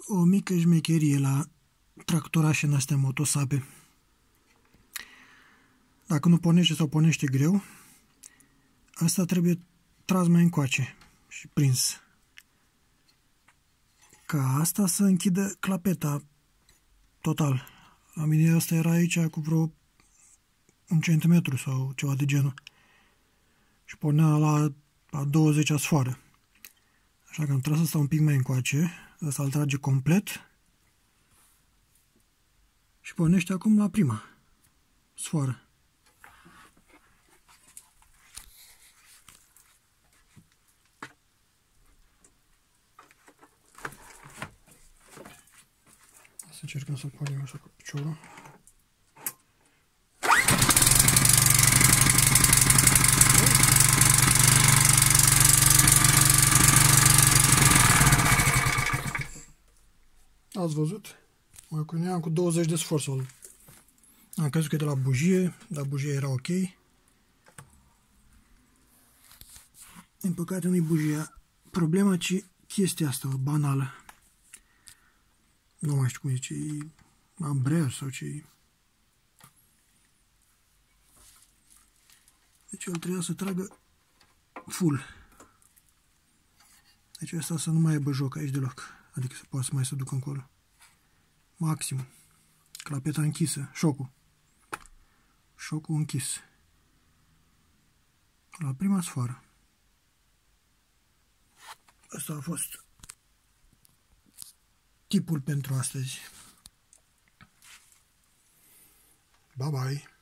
o mică șmecherie la tractorașe în astea motosape. Dacă nu pornește sau pornește greu, asta trebuie tras mai încoace și prins. Ca asta să închidă clapeta total. La mine asta era aici cu vreo 1 centimetru sau ceva de genul. Și pornea la 20 sfoară. Așa că am tras asta un pic mai încoace. Asta îl trage complet. Și pornește acum la prima sfoară. Să încercăm să pornim așa cu piciorul. Ați văzut? Mă cuneam cu 20 de sforțuri. Am crezut că e de la bujie, dar bujia era ok. Din păcate nu-i bujia problema, ci chestia asta banală. Nu mai știu cum zice, e ambreiaj sau ce e. Deci el trebuia să tragă full. Deci asta să nu mai aibă joc aici deloc. Adică să poată să mai se ducă încolo. Maxim. Clapeta închisă. Șocul. Șocul închis. La prima sfoară. Asta a fost tipul pentru astăzi. Bye bye.